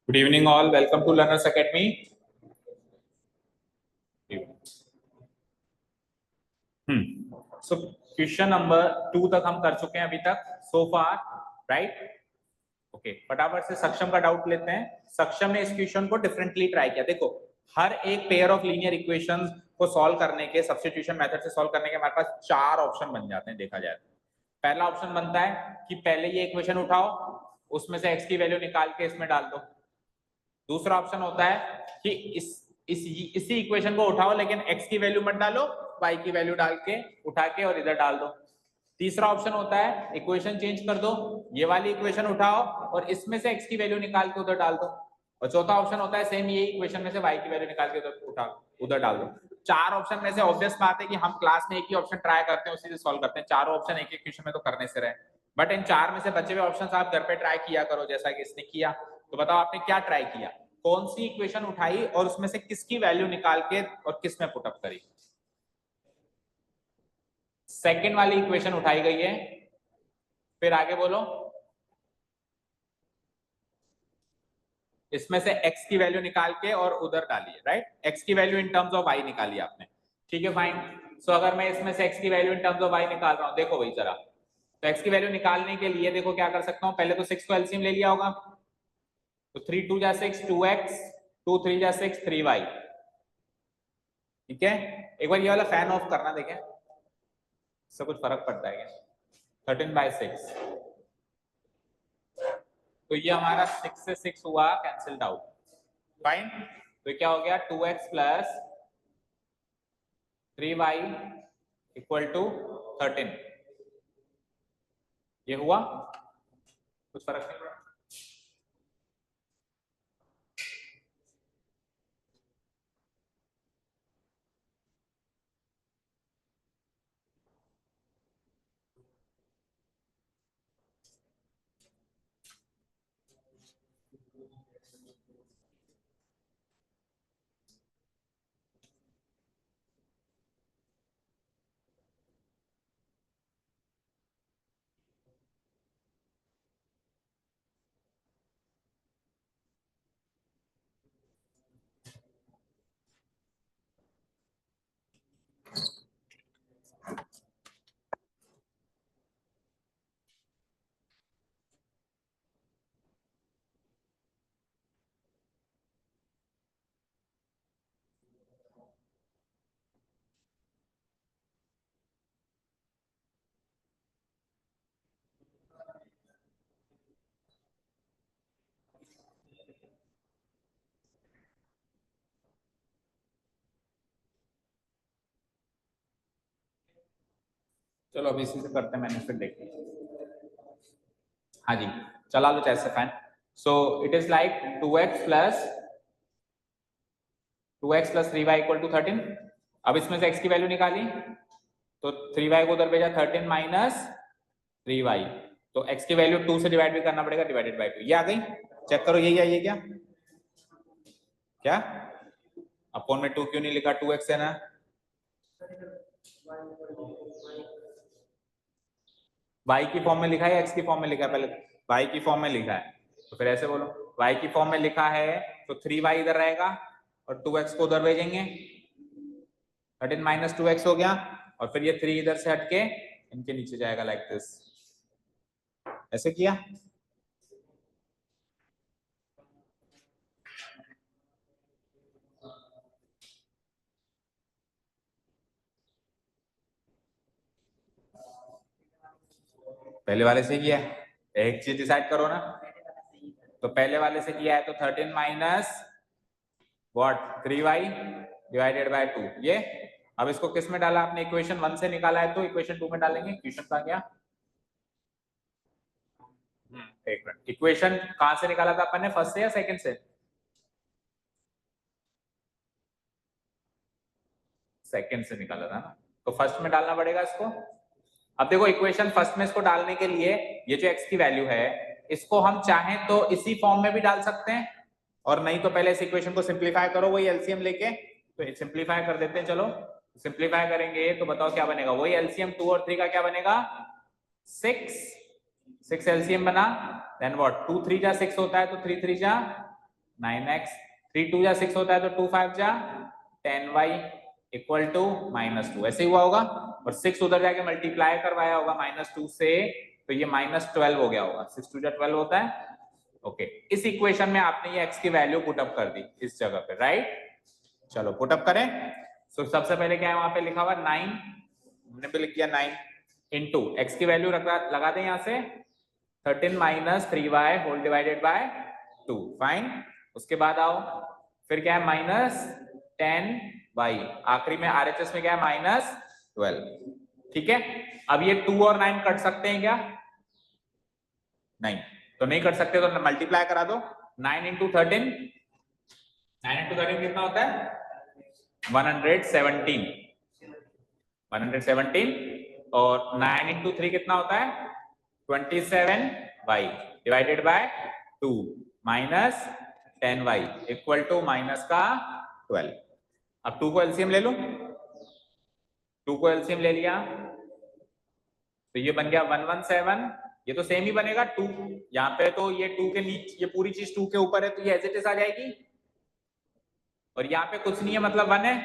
Good evening all. Welcome to Learners Academy. So question number 2 तक हम कर चुके हैं अभी तक सो फार, राइट? ओके, फटाफट से सक्षम का डाउट लेते हैं। सक्षम ने इस क्वेश्चन को डिफरेंटली ट्राई किया। देखो, हर एक पेयर ऑफ लीनियर इक्वेशंस को सॉल्व करने के, सब्स्टिट्यूशन मेथड से सॉल्व करने के हमारे पास 4 ऑप्शन बन जाते हैं। देखा जाए तो पहला ऑप्शन बनता है कि पहले ये इक्वेशन उठाओ, उसमें से x की वैल्यू निकाल के इसमें डाल दो। दूसरा ऑप्शन होता है कि इसी इक्वेशन को उठाओ लेकिन x की वैल्यू मत डालो, y की वैल्यू डाल के उठा के और इधर डाल दो। तीसरा ऑप्शन होता है इक्वेशन चेंज कर दो, ये वाली इक्वेशन उठाओ और इसमें से x की वैल्यू निकाल के उधर डाल दो। और चौथा ऑप्शन होता है सेम ये इक्वेशन में से y की वैल्यू निकाल के उधर डाल दो। 4 ऑप्शन में से ऑब्वियस बात है कि हम क्लास में एक ही ऑप्शन ट्राई करते हैं, उसी से सॉल्व करते हैं। चारों ऑप्शन एक एक क्वेश्चन में तो करने से रहे, बट इन 4 में से बचे हुए ऑप्शन आप घर पे ट्राई किया करो, जैसा कि इसने किया। तो बताओ आपने क्या ट्राई किया, कौन सी इक्वेशन उठाई और उसमें से किसकी वैल्यू निकाल के और किस में पुट अप करी? सेकंड वाली इक्वेशन उठाई गई है, फिर आगे बोलो। इसमें से x की वैल्यू निकाल के और उधर डालिए, राइट? x की value in terms of y निकाली आपने, ठीक है, फाइन। सो अगर मैं इसमें से x की value in terms of y निकाल रहा हूं, देखो भाई जरा, तो x की वैल्यू निकालने के लिए देखो क्या कर सकता हूं। पहले तो 6 को एलसीएम ले लिया होगा, तो 3 2 जा 6 2x, 2 3 जा 6 3y, ठीक है। एक बार ये वाला फैन ऑफ करना, देखें इससे कुछ फर्क पड़ता है क्या? 13/6, तो ये हमारा 6 से 6 हुआ कैंसिल्ड आउट, फाइन। तो क्या हो गया 2x plus 3y equal to 13, ये हुआ, कुछ फर्क नहीं पड़ा। चलो अभी इसी से करते हैं, मैंने फिर देखते हैं। हाँ जी, चला लो जैसे fan. So it is like 2x plus 3y equal to 13। अब इसमें से x की वैल्यू निकाली, तो 3y को उधर भेजा, 13 माइनस 3y, तो x की वैल्यू 2 से डिवाइड भी करना पड़ेगा, डिवाइडेड बाय 2, ये आ गई। चेक करो यही आई है क्या? क्या अपॉन में 2 क्यों नहीं लिखा? 2x है ना। y की फॉर्म में लिखा है, x की फॉर्म में लिखा है? पहले y की फॉर्म में लिखा है, तो फिर ऐसे बोलो, y की फॉर्म में लिखा है तो 3y इधर रहेगा और 2x को उधर भेजेंगे, 13 माइनस 2x हो गया, और फिर ये 3 इधर से हटके इनके नीचे जाएगा, लाइक दिस। ऐसे किया। पहले वाले से किया, एक चीज डिसाइड करो ना। तो पहले वाले से किया है तो 13 minus what 3y divided by 2, ये। अब इसको किस में डाला आपने? इक्वेशन 1 से निकाला है तो इक्वेशन 2 में डालेंगे। इक्वेशन का क्या? एक मिनट, इक्वेशन कहां से निकाला था अपन ने, फर्स्ट से या सेकंड से? सेकंड से निकाला था ना, तो फर्स्ट में डालना पड़ेगा इसको। अब देखो इक्वेशन फर्स्ट में इसको डालने के लिए ये जो x की वैल्यू है इसको हम चाहें तो इसी फॉर्म में भी डाल सकते हैं, और नहीं तो पहले इस इक्वेशन को सिंप्लीफाई करो वही एलसीएम लेके। तो सिंप्लीफाई कर देते हैं, चलो सिंप्लीफाई करेंगे तो बताओ क्या बनेगा? वही एलसीएम 2 और 3 का क्या बनेगा? 6 एलसीएम बना, देन व्हाट 2 3 जा 6 होता है, तो 3 3 जा 9x, 3 2 जा 6 होता है तो 2 5 जा 10y इक्वल टू -2, ऐसे ही हुआ होगा। और 6 उधर जाके मल्टीप्लाई करवाया होगा -2 से, तो ये -12 हो गया होगा। 6 2 जा 12 होता है। ओके, इस इक्वेशन में आपने ये x की वैल्यू पुटअप कर दी इस जगह पे, राइट। चलो पुटअप करें। सो सबसे पहले क्या है वहां पे लिखा हुआ 9, हमने भी लिख दिया 9 इंटू x की वैल्यू लगा दें यहां से 13 - 3y whole divided by 2, fine. उसके बाद आओ फिर क्या है -10y, आखिरी में RHS में क्या है -12, ठीक है। अब ये 2 और 9 कट सकते हैं क्या? नहीं, तो नहीं कर सकते, तो मल्टीप्लाई करा दो। 9 × 13, 9 × 13 कितना होता है? 117, 117। और 9 × 3 कितना होता है? 27y divided by 2 -10y equal to -12। अब 2 को एलसीएम ले लो, 2 को एलसीएम ले लिया तो ये बन गया 117। ये तो सेम ही बनेगा 2, यहाँ पे तो ये 2 के नीचे, ये पूरी चीज 2 के ऊपर है तो ये एज इट इज आ जाएगी। और यहाँ पे कुछ नहीं है, मतलब 1 है,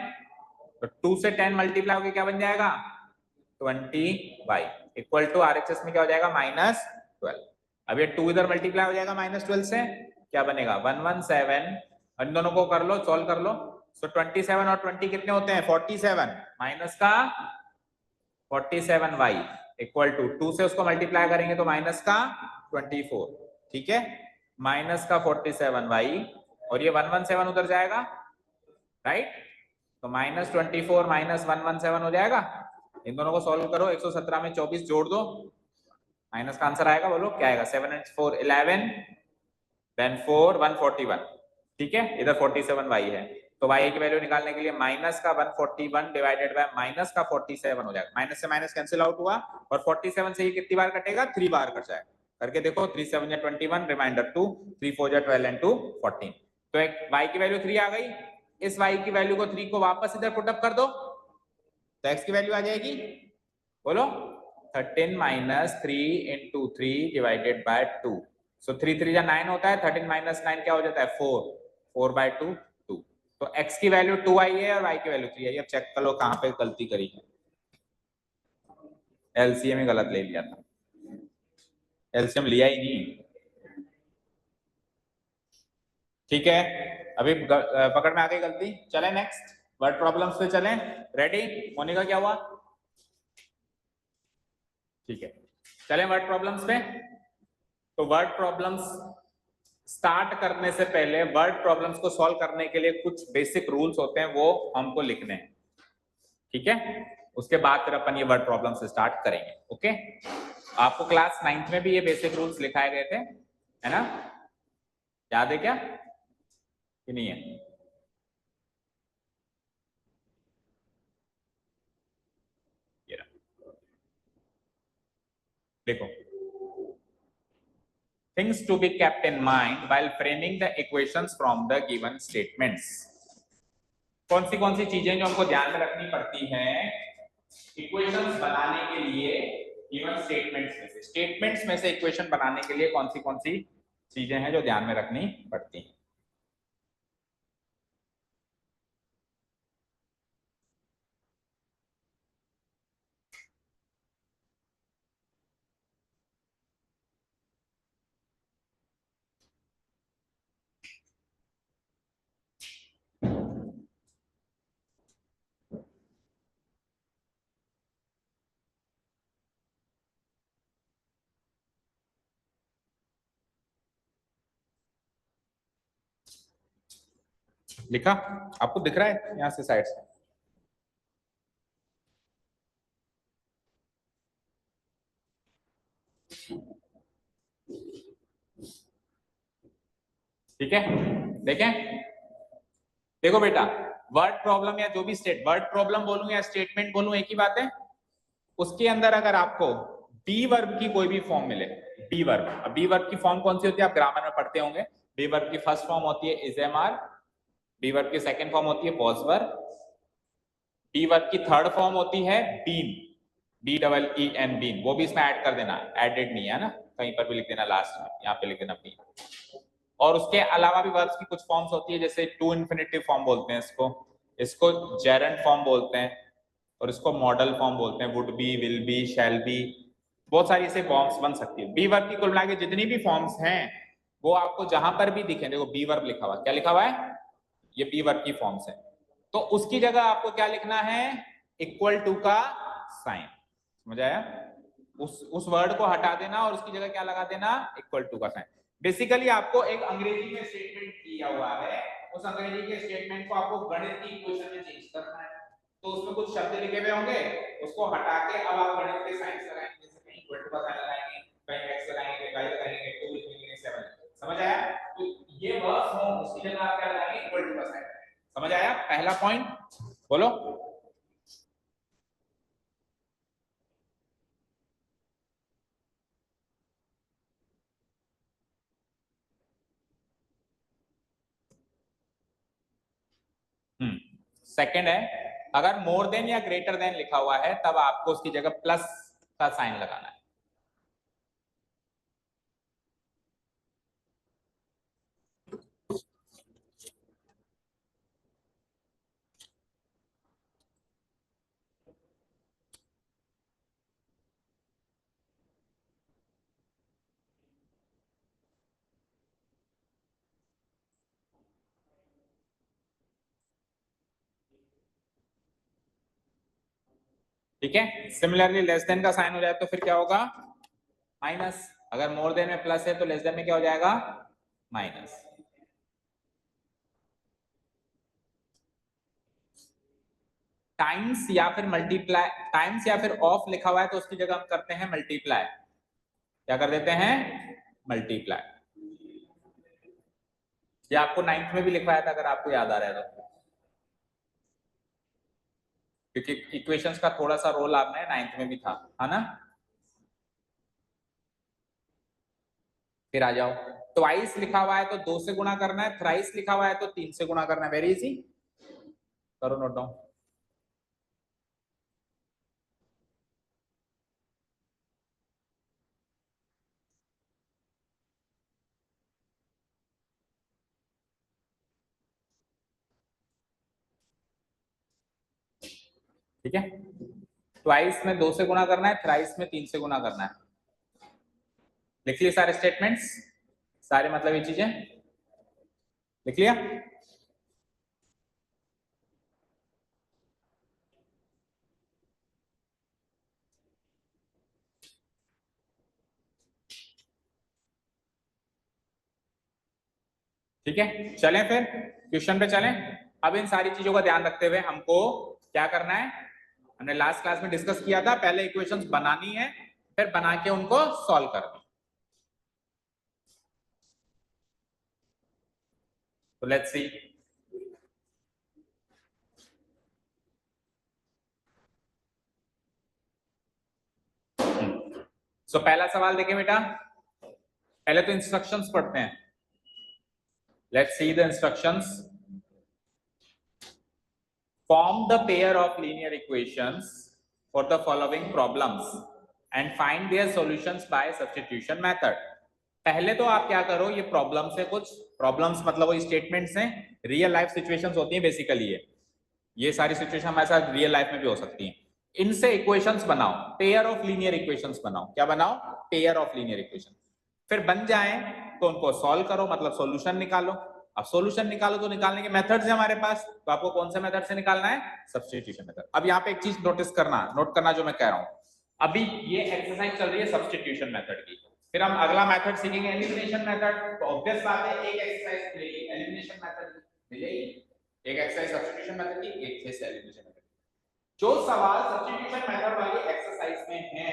तो 2 से 10 मल्टीप्लाई होकर क्या बन जाएगा? 20y इक्वल टू RHS में क्या हो जाएगा? -12। अब ये 2 इधर मल्टीप्लाई हो जाएगा -12 से, क्या बनेगा? 117। इन दोनों को कर लो, सॉल्व कर लो। सो 27 और 20 कितने होते हैं? 47 माइनस का 47y इक्वल टू 2 से उसको मल्टीप्लाई करेंगे तो माइनस का 24, ठीक है, माइनस का 47y और ये 117 उधर जाएगा, राइट। तो -24 - 117 हो जाएगा। इन दोनों को सॉल्व करो, 117 में 24 जोड़ दो, माइनस का आंसर आएगा। बोलो क्या आएगा? 7 × 4 11, देन 4 141, ठीक है। इधर 47y है तो y की वैल्यू निकालने के लिए माइनस का 141 डिवाइडेड बाय माइनस का 47 हो जाएगा। माइनस से माइनस कैंसिल आउट हुआ और 47 से ये कितनी बार कटेगा? 3 बार कट जाएगा। करके देखो, 3 7 जा 21, रिमाइंडर 2, 3 4 जा 12 एंड 2 14। तो एक y की वैल्यू 3 आ गई। इस y की वैल्यू को 3 को वापस इधर पुट अप कर दो तो x की वैल्यू आ जाएगी। बोलो 13 - 3 × 3 डिवाइडेड बाय 2। सो 3 3 जा 9 होता है, 13 - 9 क्या हो जाता है? 4/2, 2। तो x की वैल्यू 2 आई है और y की वैल्यू 3 आई है। अब चेक कर लो कहां पे गलती करी है। एलसीएम ही गलत ले लिया था, एलसीएम लिया ही नहीं, ठीक है। अभी पकड़ में आ गई गलती। चले नेक्स्ट वर्ड प्रॉब्लम्स पे चलें। रेडी? मोनिका क्या हुआ? ठीक है, चलें वर्ड प्रॉब्लम्स पे। तो वर्ड प्रॉब्लम्स स्टार्ट करने से पहले वर्ड प्रॉब्लम्स को सॉल्व करने के लिए कुछ बेसिक रूल्स होते हैं, वो हमको लिखने हैं, ठीक है। उसके बाद फिर अपन ये वर्ड प्रॉब्लम से स्टार्ट करेंगे, ओके। आपको क्लास 9th में भी ये बेसिक रूल्स लिखाए गए थे, है ना? याद है क्या कि नहीं है? देखो, things to be kept in mind while framing the equations from the given statements। कौन सी चीजें जो हमको ध्यान में रखनी पड़ती हैं इक्वेशंस बनाने के लिए गिवन स्टेटमेंट्स में से इक्वेशन बनाने के लिए कौन सी चीजें हैं जो ध्यान में रखनी पड़ती हैं। लिखा? आपको दिख रहा है यहां से साइड से? ठीक है, देखें। देखो बेटा, वर्ड प्रॉब्लम या जो भी वर्ड प्रॉब्लम बोलूं या स्टेटमेंट बोलूं एक ही बात है। उसके अंदर अगर आपको बी वर्ब की कोई भी फॉर्म मिले, बी वर्ब, अब बी वर्ब की फॉर्म कौन सी होती है? आप ग्रामर में पढ़ते होंगे। बी वर्ब की फर्स्ट फॉर्म होती है is am are, be verb की सेकंड फॉर्म होती है वॉज वर्ब, बी वर्ब की थर्ड फॉर्म होती है बीन, BEEN बीन। वो भी इसमें ऐड कर देना, एडेड नहीं है ना, कहीं पर भी लिख देना लास्ट में, यहाँ पे लिख देना बीन। और उसके अलावा भी वर्ब्स की कुछ फॉर्म्स होती है, जैसे टू इन्फिनिटिव फॉर्म बोलते हैं इसको, इसको जेरेंट फॉर्म बोलते हैं, और इसको मॉडल फॉर्म बोलते हैं, would be, will be, shall be, बहुत सारी ऐसे फॉर्म्स बन सकती है। बी वर्ब की कुल मिला के जितनी भी फॉर्म्स हैं वो आपको जहां पर भी दिखे, देखो बी वर्ब लिखा हुआ, क्या लिखा हुआ है, ये बी वर्ब की फॉर्म्स है, तो उसकी जगह आपको क्या लिखना है, इक्वल टू का साइन, समझ आया, उस वर्ड को हटा देना और उसकी जगह क्या लगा देना, इक्वल टू का साइन। बेसिकली आपको एक अंग्रेजी में स्टेटमेंट दिया हुआ है, उस अंग्रेजी के स्टेटमेंट को आपको गणित की इक्वेशन में चेंज करना है, तो उसमें कुछ शब्द लिखे हुए होंगे, उसको हटा के अब आप गणित के साइंस लगाएंगे, जैसे कहीं इक्वल टू का साइन लगाएंगे, कहीं x लगाएंगे, y लगाएंगे, 2 लिखेंगे, 7, समझ आया, तो ये वर्ड्स हो उसकी जगह आप क्या लगाएंगे, इक्वल टू का साइन, समझ आया पहला पॉइंट, बोलो। सेकंड है, अगर मोर देन या ग्रेटर देन लिखा हुआ है तब आपको उसकी जगह प्लस का साइन लगाना है। ठीक है, सिमिलरली लेस देन का साइन हो जाए तो फिर क्या होगा, माइनस, अगर मोर देन में प्लस है तो लेस देन में क्या हो जाएगा, माइनस। टाइम्स या फिर मल्टीप्लाई, टाइम्स या फिर ऑफ लिखा हुआ है तो उसकी जगह हम करते हैं मल्टीप्लाई, क्या कर देते हैं, मल्टीप्लाई। ये आपको 9th में भी लिखवाया था अगर आपको याद आ रहा है तो, क्योंकि इक्वेशंस का थोड़ा सा रोल आपने 9th में भी था, है ना। फिर आ जाओ, ट्वाइस लिखा हुआ है तो 2 से गुणा करना है, थ्राइस लिखा हुआ है तो 3 से गुणा करना है, वेरी इजी, करो नोट डाउन। ठीक है, ट्वाइस में 2 से गुणा करना है, थ्राइस में 3 से गुणा करना है, लिख लिए सारे स्टेटमेंट्स, सारे मतलब ये चीजें लिख लिया। ठीक है, चलें फिर क्वेश्चन पे चलें। अब इन सारी चीजों का ध्यान रखते हुए हमको क्या करना है, हमने लास्ट क्लास में डिस्कस किया था, पहले इक्वेशंस बनानी है फिर बना के उनको सॉल्व करना। तो लेट्स सी, सो पहला सवाल देखें बेटा, पहले तो इंस्ट्रक्शंस पढ़ते हैं, let's see the instructions. Form the pair of linear equations for the following problems and find their solutions by substitution method. पहले तो आप क्या करो, ये प्रॉब्लम्स है, कुछ प्रॉब्लम्स मतलब वो स्टेटमेंट्स हैं, रियल लाइफ सिचुएशंस होती हैं बेसिकली, ये सारी सिचुएशन हमारे साथ रियल लाइफ में भी हो सकती हैं। इनसे इक्वेशंस बनाओ, पेयर ऑफ लीनियर इक्वेशंस बनाओ, क्या बनाओ, पेयर ऑफ लीनियर इक्वेशन। फिर बन जाए तो उनको सॉल्व करो, मतलब सॉल्यूशन निकालो। अब सॉल्यूशन निकालो तो निकालने के मेथड्स है हमारे पास, तो आपको कौन से मेथड से निकालना है, सब्स्टिट्यूशन मेथड। अब यहाँ पे एक चीज नोटिस करना, नोट करना जो मैं कह रहा हूँ, अभी ये एक्सरसाइज चल रही है सब्स्टिट्यूशन मेथड की, फिर हम अगला मेथड सीखेंगे एलिमिनेशन मेथड, तो ऑब्वियस बात है एक एक्सरसाइज मिलेगी एलिमिनेशन मेथड मिलेगी, एक एक्सरसाइज सब्स्टिट्यूशन मेथड की, एक एक्सरसाइज एलिमिनेशन मेथड। जो सवाल सब्स्टिट्यूशन मेथड वाली एक्सरसाइज में है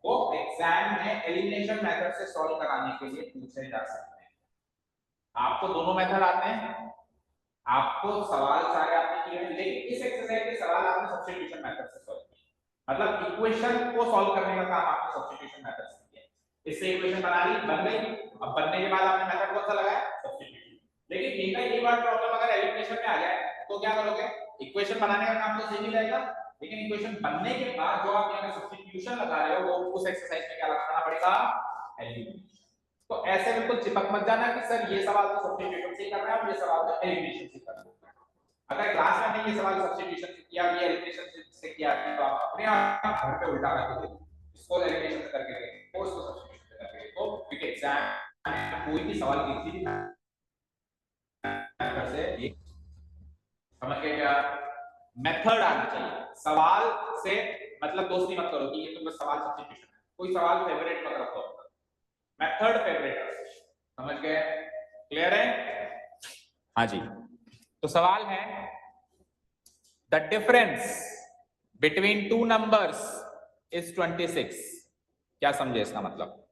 वो एग्जाम में एलिमिनेशन मेथड से सॉल्व कराने के लिए पूछे जा सकते हैं। आपको दोनों मेथड आते हैं, आपको सवाल सारे आपने किए हैं, लेकिन इस एक्सरसाइज के सवाल आपने सब्स्टिट्यूशन मेथड से सॉल्व किए, मतलब इक्वेशन को सॉल्व करने का काम आपने सब्स्टिट्यूशन मेथड से किया। इससे इक्वेशन बना ली, बन गई, अब बनने के बाद आपने मेथड कौन सा लगाया, सब्स्टिट्यूशन। लेकिन एक ही बार प्रॉब्लम अगर एलिमिनेशन में आ जाए तो क्या करोगे, इक्वेशन बनाने का काम तो सही रहेगा, लेकिन इक्वेशन बनने के बाद जो आप यहाँ पे सब्स्टिट्यूशन लगा रहे हो वो उस एक्सरसाइज में क्या लगाना पड़ेगा, एलिमिनेशन। तो ऐसे बिल्कुल चिपक मत जाना कि सर ये सवाल तो सब्स्टिट्यूशन से करना है और ये सवाल तो एलिमिनेशन से करना है। अगर क्लास में हमने ये सवाल सब्स्टिट्यूशन से किया, ये एलिमिनेशन से किया, तो आप अपने आप घर पे उल्टा करके देखो, इसको एलिमिनेशन से करके देखो, इसको सब्स्टिट्यूशन से करके देखो, क्योंकि एग्जाम में कोई भी सवाल किसी भी घर से ये समझ गए क्या? मेथड आना चाहिए सवाल से, मतलब दोस्ती मत करो कि ये तो बस सवाल सब्स्टिट्यूशन है, कोई सवाल फेवरेट मत रखो, मेथड फेवरेट, समझ गए? क्लियर है? हाँ जी। तो सवाल है the difference between two numbers is 26। क्या समझे इसका मतलब?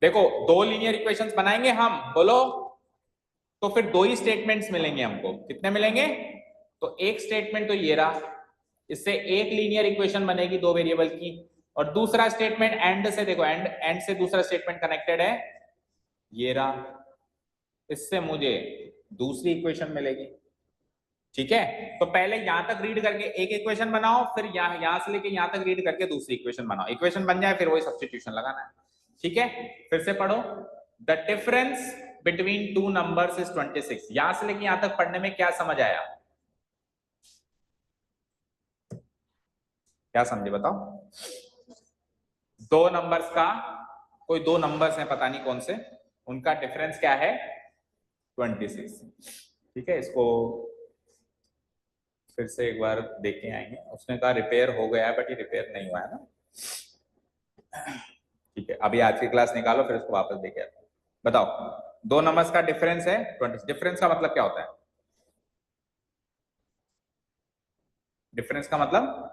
देखो दो लीनियर इक्वेशंस बनाएंगे हम, बोलो, तो फिर दो ही स्टेटमेंट्स मिलेंगे हमको। कितने मिलेंगे? तो एक स्टेटमेंट तो ये रहा, इससे एक लीनियर इक्वेशन बनेगी दो वेरिएबल की, और दूसरा स्टेटमेंट एंड से, देखो एंड से दूसरा स्टेटमेंट कनेक्टेड है, ये रहा, इससे मुझे दूसरी इक्वेशन मिलेगी। ठीक है, तो पहले यहां तक रीड करके एक इक्वेशन बनाओ, फिर यहां से लेके यहां तक रीड करके दूसरी इक्वेशन बनाओ, इक्वेशन बन जाए फिर वही सब्स्टिट्यूशन लगाना है। ठीक है, फिर से पढ़ो, the difference between two numbers is 26। यहां से लेके यहां तक पढ़ने में क्या समझ आया? क्या समझे बताओ? दो नंबर्स का, कोई दो नंबर्स हैं पता नहीं कौन से, उनका डिफरेंस क्या है? 26। ठीक है, इसको फिर से एक बार देख के आएंगे। उसने कहा रिपेयर हो गया है, बट ये रिपेयर नहीं हुआ है ना। ठीक है, अभी आज की क्लास निकालो, फिर इसको वापस देखे आते हैं। बताओ, दो नंबर्स का डिफरेंस है 20। डिफरेंस का मतलब क्या होता है? डिफरेंस का मतलब,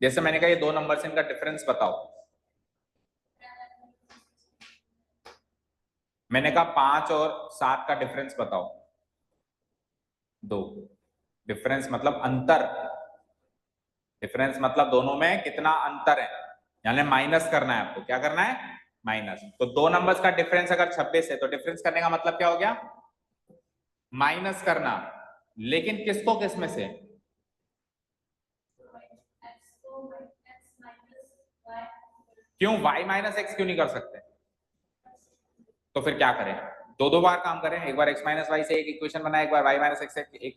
जैसे मैंने कहा ये दो नंबर्स, इनका डिफरेंस बताओ। मैंने कहा 5 और 7 का डिफरेंस बताओ। 2। डिफरेंस मतलब अंतर, डिफरेंस मतलब दोनों में कितना अंतर है, यानी माइनस करना है आपको। क्या करना है? माइनस। तो दो नंबर्स का डिफरेंस अगर 26 है, तो डिफरेंस करने का मतलब क्या हो गया? माइनस करना। लेकिन किसको किस में से? क्यों y माइनस एक्स क्यों नहीं कर सकते? तो फिर क्या करें? दो दो बार काम करें, एक बार x माइनस वाई से एक इक्वेशन बनाए, एक बार y माइनस एक्स से एक,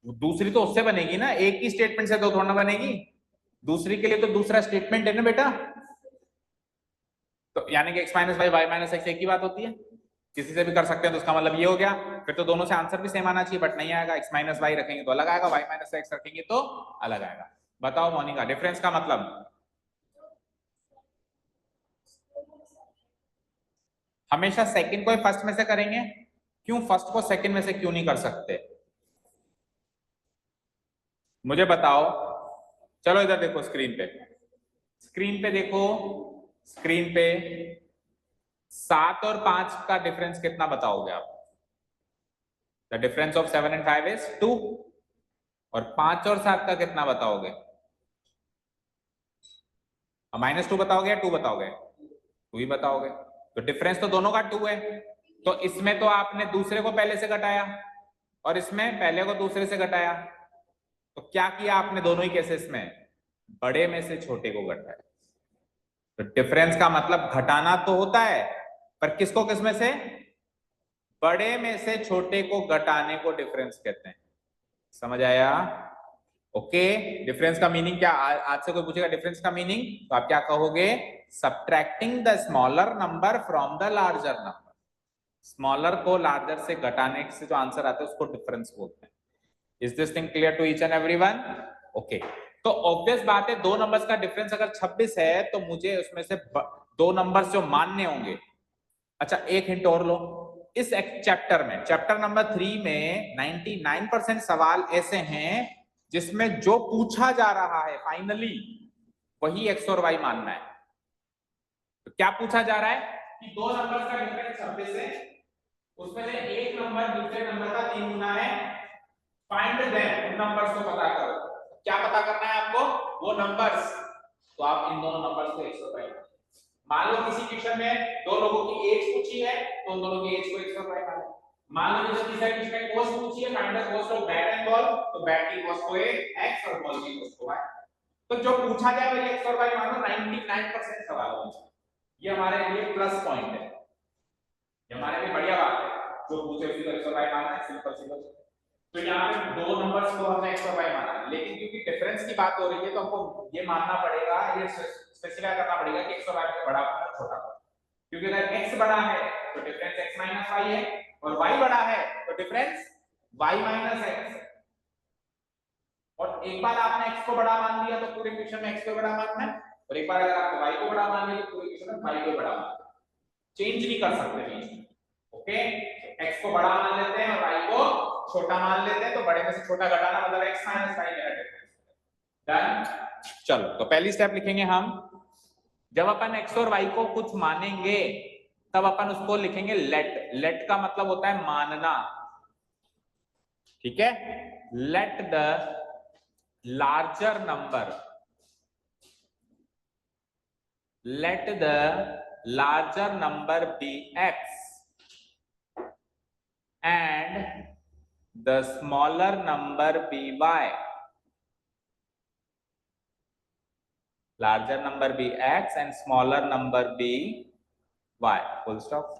दूसरी तो उससे बनेगी ना, एक ही स्टेटमेंट से तो थोड़ा बनेगी, दूसरी के लिए तो दूसरा स्टेटमेंट है ना बेटा। तो यानी कि x minus y minus x एक ही बात होती है, किसी से भी कर सकते हैं, तो उसका मतलब ये हो गया। फिर तो दोनों से आंसर भी सेम आना चाहिए, बट नहीं आएगा। x माइनस वाई रखेंगे तो अलग आएगा, y माइनस एक्स रखेंगे तो अलग आएगा। बताओ मोनिका, डिफरेंस का मतलब? हमेशा सेकंड को फर्स्ट में से करेंगे। क्यों फर्स्ट को सेकंड में से क्यों नहीं कर सकते? मुझे बताओ। चलो इधर देखो, स्क्रीन पे, स्क्रीन पे देखो, स्क्रीन पे 7 और 5 का डिफरेंस कितना बताओगे आप? The difference of 7 and 5 is 2। और 5 और 7 का कितना बताओगे? -2 बताओगे या 2 बताओगे? 2 ही बताओगे। तो डिफरेंस तो दोनों का 2 है। तो इसमें तो आपने दूसरे को पहले से घटाया, और इसमें पहले को दूसरे से घटाया। तो क्या किया आपने दोनों ही केसेस में? बड़े में से छोटे को घटाया। तो डिफरेंस का मतलब घटाना तो होता है, पर किसको किस में से? बड़े में से छोटे को घटाने को डिफरेंस कहते हैं। समझ आया? ओके। डिफरेंस का मीनिंग क्या? आज से कोई पूछेगा डिफरेंस का मीनिंग, तो आप क्या कहोगे? Subtracting the smaller number from the larger number. Smaller को लार्जर से घटाने से जो आंसर आता है उसको डिफरेंस बोलते हैं। Is this thing clear to each and everyone? Okay. तो ऑब्वियस बात है, दो नंबर्स का डिफरेंस अगर 26 है, तो मुझे उसमें से दो नंबर्स जो मान्य होंगे। अच्छा, एक हिंट और लो। इस चैप्टर में, चैप्टर नंबर 3 में 99% सवाल ऐसे हैं जिसमें जो पूछा जा रहा है फाइनली वही एक्स और वाई मानना है। तो क्या पूछा जा रहा है कि दो नंबर्स का डिफरेंस 26 है, उसमें से एक नंबर दूसरे नंबर का 3 गुना है, फाइंड देम, उन नंबर्स को पता करो। क्या पता करना है आपको? वो नंबर्स। तो आप इन दोनों नंबर्स को 100 मान लो। किसी क्वेश्चन में दो लोगों की एज पूछी है, तो उन दोनों की एज को 100 मानो। मान लो जैसे तीसरा क्वेश्चन में कॉस्ट पूछी है, find the cost of bat and ball, तो बैट की कॉस्ट को x और बॉल की कॉस्ट को y। तो जो पूछा जाए वही एक्स और वाई मानो 99% सवाल होगा। ये हमारे लिए प्लस पॉइंट है, ये हमारे लिए बढ़िया बात है। जो पूछे उसी को एक्स और वाई मानना है, सिंपल सिंपल। तो यहाँ पे दो नंबर्स को हमने एक्स और वाई माना, लेकिन क्योंकि डिफरेंस की बात हो रही है तो हमको ये मानना पड़ेगा, ये स्पेसिफाई करना पड़ेगा कि एक्स और वाई में बड़ा या छोटा हो। क्योंकि अगर एक्स बड़ा है तो डिफरेंस एक्स माइनस वाई है, और वाई बड़ा है तो डिफरेंस वाई माइनस एक्स। और एक बार आपने एक्स को बड़ा मान लिया तो पूरे इक्वेशन में एक्स को बड़ा मानना है, और एक बार अगर आपने वाई को बड़ा मान लिया तो पूरे इक्वेशन में वाई को बड़ा मानना है। चेंज नहीं कर सकते बीच में। ओके, एक्स को बड़ा मान लेते हैं और वाई को छोटा मान लेते हैं, तो बड़े में से छोटा घटाना मतलब एक्स माइनस वाई मेरा डिफरेंस। डन। चलो तो पहली स्टेप लिखेंगे हम, जब अपन एक्स और वाई को कुछ मानेंगे तब अपन उसको लिखेंगे लेट। लेट का मतलब होता है मानना, ठीक है। Late the larger number, let the larger number be x and the smaller number be y. Larger number be x and smaller number be y. Full stop.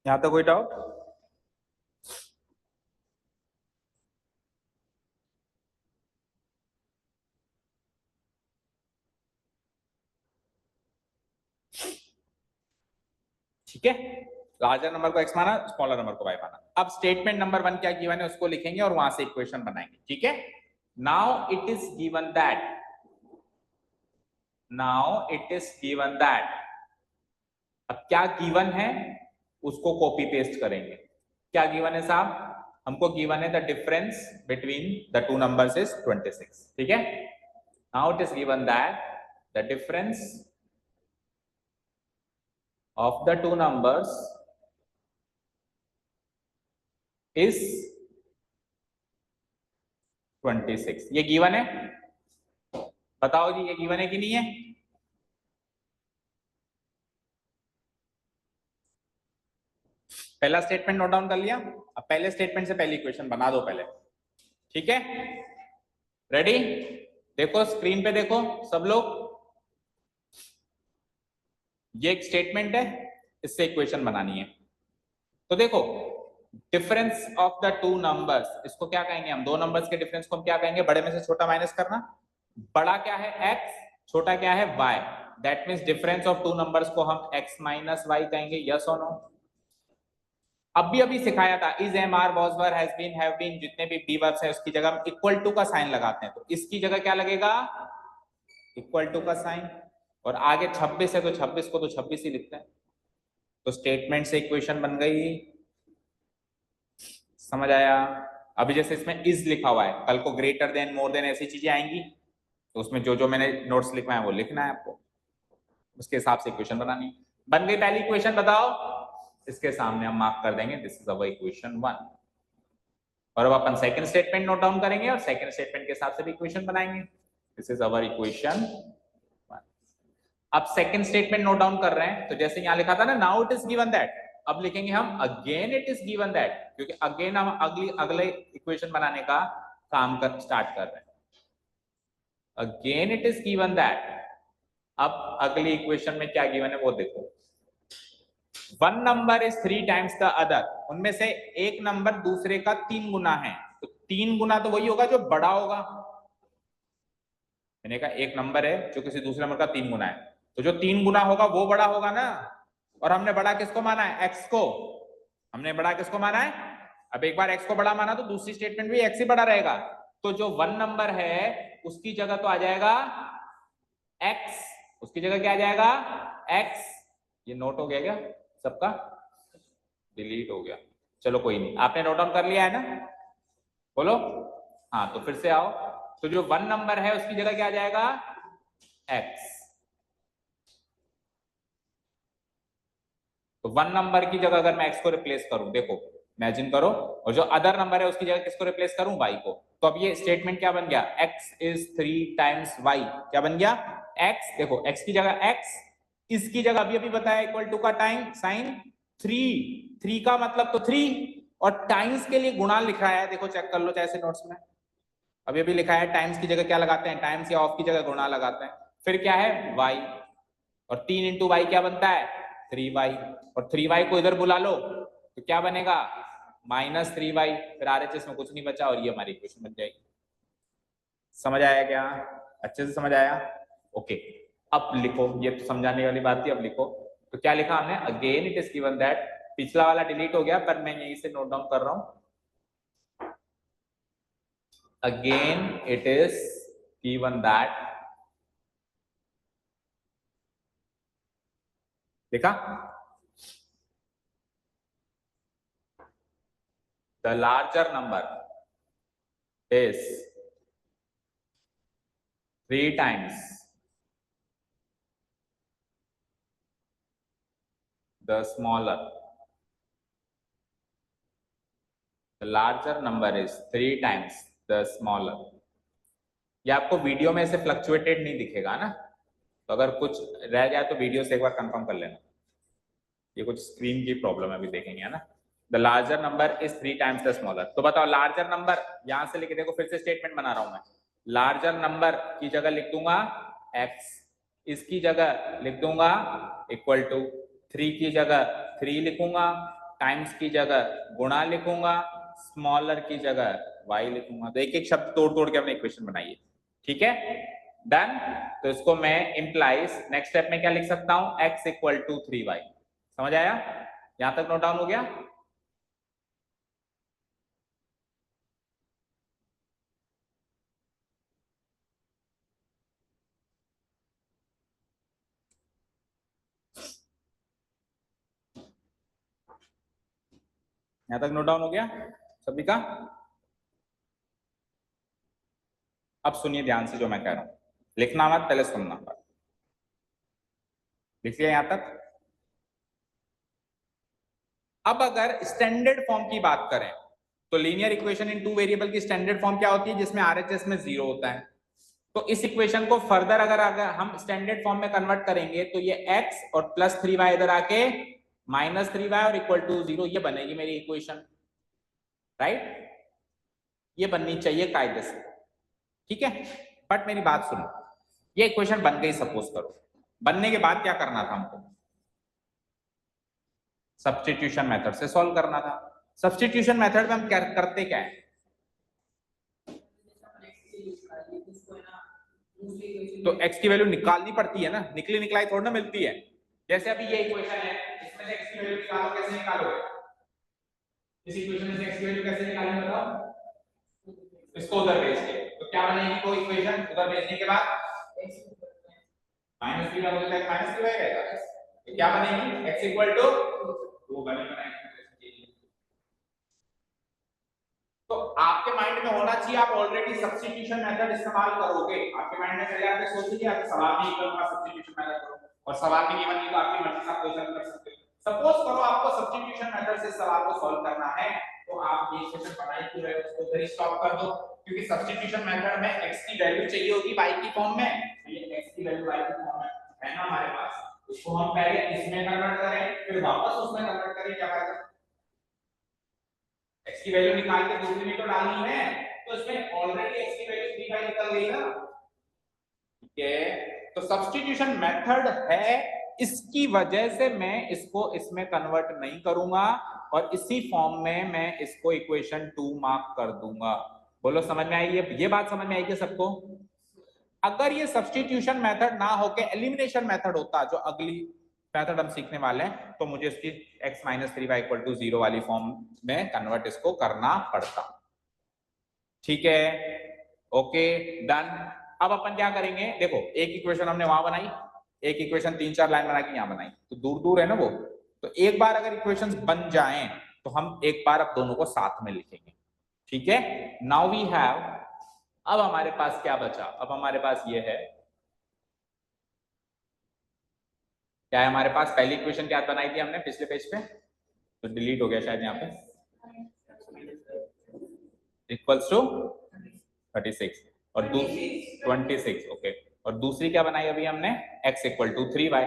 यहां तक कोई डाउट? ठीक है, लार्जर नंबर को x माना, smaller number को y माना। अब स्टेटमेंट नंबर 1 क्या गिवन है उसको लिखेंगे और वहां से इक्वेशन बनाएंगे, ठीक है। Now it is given that, now it is given that, अब क्या गिवन है उसको कॉपी पेस्ट करेंगे। क्या गिवन है साहब? हमको गिवन है the difference between the two numbers is 26, ठीक है। Now it is given that the difference of the two numbers is 26। ये गिवन है, बताओ जी ये गिवन है कि नहीं है? पहला स्टेटमेंट नोट डाउन कर लिया। अब पहले स्टेटमेंट से पहली इक्वेशन बना दो पहले, ठीक है। रेडी? देखो स्क्रीन पे देखो सब लोग, ये एक स्टेटमेंट है, इससे इक्वेशन बनानी है। तो देखो difference of the two numbers, इसको क्या कहेंगे हम? दो नंबर्स के डिफरेंस को हम क्या कहेंगे? बड़े में से छोटा माइनस करना। बड़ा क्या है? x, छोटा क्या है? y। That means difference of two numbers को हम x माइनस y कहेंगे। यस और नो? अभी सिखाया था is, am, are, was, were, has been, have been, जितने भी बी वर्ब्स हैं उसकी जगह हम इक्वल टू का साइन लगाते हैं, तो इसकी जगह क्या लगेगा? इक्वल टू का साइन। और आगे 26 है तो 26 को तो 26 ही लिखते हैं। तो स्टेटमेंट से इक्वेशन बन गई, समझ आया? अभी जैसे इसमें इज लिखा हुआ है, कल को ग्रेटर देन, मोर देन ऐसी चीजें आएंगी, तो उसमें जो जो मैंने नोट्स लिखवाए वो लिखना है आपको, उसके हिसाब से इक्वेशन बनानी। बन गई पहली इक्वेशन, बताओ। इसके सामने हम मार्क कर देंगे दिस इज अवर इक्वेशन 1। और अब अपन सेकंड स्टेटमेंट नोट डाउन करेंगे और सेकंड स्टेटमेंट के हिसाब से भी इक्वेशन बनाएंगे। This is our equation 1। अब सेकंड स्टेटमेंट नोट डाउन कर रहे हैं, तो जैसे यहां लिखा था ना now it is given that, अब लिखेंगे हम again it is given that, क्योंकि अगेन हम अगले इक्वेशन बनाने का काम कर स्टार्ट कर रहे हैं। Again it is given that, अब अगली इक्वेशन में क्या गिवन है वो देखो। One number is 3 times the other, उनमें से एक नंबर दूसरे का 3 गुना है, तो 3 गुना तो वही होगा जो बड़ा होगा। मैंने कहा एक नंबर है जो किसी दूसरे नंबर का 3 गुना है, तो जो 3 गुना होगा वो बड़ा होगा ना। और हमने बड़ा किसको माना है? x को। हमने बड़ा किसको माना है? अब एक बार x को बड़ा माना तो दूसरी स्टेटमेंट भी x ही बड़ा रहेगा। तो जो 1 नंबर है उसकी जगह तो आ जाएगा x, उसकी जगह क्या आ जाएगा? x। ये नोट हो गया क्या सबका? डिलीट हो गया, चलो कोई नहीं, आपने नोट डाउन कर लिया है ना? बोलो हाँ, तो फिर से आओ। तो जो 1 नंबर है उसकी जगह क्या आ जाएगा? x। तो 1 नंबर की जगह अगर मैं x को रिप्लेस करूं, देखो इमेजिन करो, और जो अदर नंबर है उसकी जगह किसको रिप्लेस करूं? y को। तो अब ये स्टेटमेंट क्या बन गया? x is 3 times y। क्या बन गया? x, देखो x की जगह x, इसकी जगह अभी बताया इक्वल टू का टाइम साइन 3, 3 का मतलब तो 3, और टाइम्स के लिए गुणा लिख रहा है, देखो चेक कर लो जैसे नोट्स में अभी अभी लिखा है, टाइम्स की जगह क्या लगाते हैं, टाइम्स या ऑफ की जगह गुणा लगाते हैं, फिर क्या है y, और 3 इंटू वाई क्या बनता है 3y, और 3y को इधर बुला लो तो क्या बनेगा -3y, फिर RHS में कुछ नहीं बचा और ये हमारी इक्वेशन बन जाएगी। समझ आया क्या, अच्छे से समझ आया? ओके, अब लिखो, ये तो समझाने वाली बात थी, अब लिखो। तो क्या लिखा हमने, again it is given that, पिछला वाला डिलीट हो गया पर मैं यहीं से नोट डाउन कर रहा हूं, again it is given that, देखा, the larger number is 3 times the smaller, the larger number is 3 times the smaller। ये आपको वीडियो में ऐसे फ्लक्चुएटेड नहीं दिखेगा ना, तो अगर कुछ रह जाए तो वीडियो से एक बार कंफर्म कर लेना, ये कुछ स्क्रीन की प्रॉब्लम है, अभी देखेंगे है ना। The larger number is 3 times the smaller. तो बताओ लार्जर नंबर, यहां से लिखे, देखो फिर से स्टेटमेंट बना रहा हूं मैं, लार्जर नंबर की जगह लिख दूंगा x, इसकी जगह लिख दूंगा इक्वल टू, 3 की जगह 3 लिखूंगा, टाइम्स की जगह गुणा लिखूंगा, स्मॉलर की जगह y लिखूंगा। तो एक एक शब्द तोड़ तोड़ के अपने इक्वेशन बनाइए, ठीक है, डन। तो इसको मैं इंप्लाइज नेक्स्ट स्टेप में क्या लिख सकता हूं, x इक्वल टू 3y। समझ आया, यहां तक नोट डाउन हो गया? यहां तक नोट डाउन हो गया सभी का? अब सुनिए ध्यान से जो मैं कह रहा हूं, लिखना मत, पहले सुनना। लिखिए यहां तक। अब अगर स्टैंडर्ड फॉर्म की बात करें तो लीनियर इक्वेशन इन 2 वेरिएबल की स्टैंडर्ड फॉर्म क्या होती है, जिसमें RHS में 0 होता है। तो इस इक्वेशन को फर्दर अगर हम स्टैंडर्ड फॉर्म में कन्वर्ट करेंगे तो ये x और +3y इधर आके -3y और इक्वल टू 0, ये बनेगी मेरी इक्वेशन, राइट? ये बननी चाहिए कायदे से, ठीक है। बट मेरी बात सुनो, ये इक्वेशन बन गई सपोज करो, बनने के बाद क्या करना था हमको, सब्स्टिट्यूशन मेथड से सॉल्व करना था। सब्स्टिट्यूशन मेथड में हम क्या करते, क्या है, तो x की वैल्यू निकालनी पड़ती है ना, निकली निकलाई थोड़ी ना मिलती है। जैसे अभी ये इक्वेशन है, इसमें से x की वैल्यू निकालो, कैसे निकालोगे, इस इक्वेशन में से x की वैल्यू कैसे निकालेंगे बताओ, इसको उधर भेज के, तो क्या बनेगी वो इक्वेशन, उधर भेजने के बाद -3 का हो जाएगा, -3 रहेगा, तो क्या बनेगी x इक्वल टू 2 बनेगा। तो आपके माइंड में होना चाहिए आप ऑलरेडी सब्स्टिट्यूशन मेथड इस्तेमाल करोगे, आपके माइंड में चले आके सोचिए आप सवाल में इक्वल का सब्स्टिट्यूशन मेथड करो, और सवाल में गिवन नहीं तो आपकी मर्जी से क्वेश्चन कर सकते हो। सपोज करो आपको सब्स्टिट्यूशन मेथड से सवाल को सॉल्व करना है, तो आप ये क्वेश्चन बनाई क्यों रहे हो, उसको उधर ही स्टॉप कर दो, क्योंकि सब्स्टिट्यूशन मेथड में x की वैल्यू चाहिए होगी y की फॉर्म में, ये x की वैल्यू y की फॉर्म में है ना हमारे पास, उसको हम पहले इसमें कन्वर्ट करें फिर वापस उसमें कन्वर्ट करें, क्या फायदा, x की वैल्यू निकाल के दूसरी में तो डालनी है, तो इसमें ऑलरेडी x की वैल्यू 3 बाई निकल गई ना, ठीक है। तो सब्स्टिट्यूशन मेथड है, इसकी वजह से मैं इसको इसमें कन्वर्ट नहीं करूंगा और इसी फॉर्म में मैं इसको इक्वेशन 2 मार्क कर दूंगा। बोलो समझ में आई, ये बात समझ में आई क्या सबको? अगर ये सब्स्टिट्यूशन मेथड ना होके एलिमिनेशन मेथड होता, जो अगली मेथड हम सीखने वाले हैं, तो मुझे इसकी x - 3y = 0 वाली फॉर्म में कन्वर्ट इसको करना पड़ता, ठीक है, ओके डन। अब अपन क्या करेंगे, देखो एक इक्वेशन हमने वहां बनाई, एक इक्वेशन 3-4 लाइन बना के यहां बनाई, तो दूर दूर है ना वो, तो एक बार अगर इक्वेशंस बन जाएं तो हम एक बार अब दोनों को साथ में लिखेंगे, ठीक है। नाउ वी हैव, अब हमारे पास क्या बचा, अब हमारे पास ये है, क्या है हमारे पास, पहली इक्वेशन क्या बनाई थी हमने पिछले पेज पे, तो डिलीट हो गया शायद यहाँ पे, इक्वल्स टू 36 और 26, ओके, और दूसरी क्या बनाई अभी हमने, x = 3y,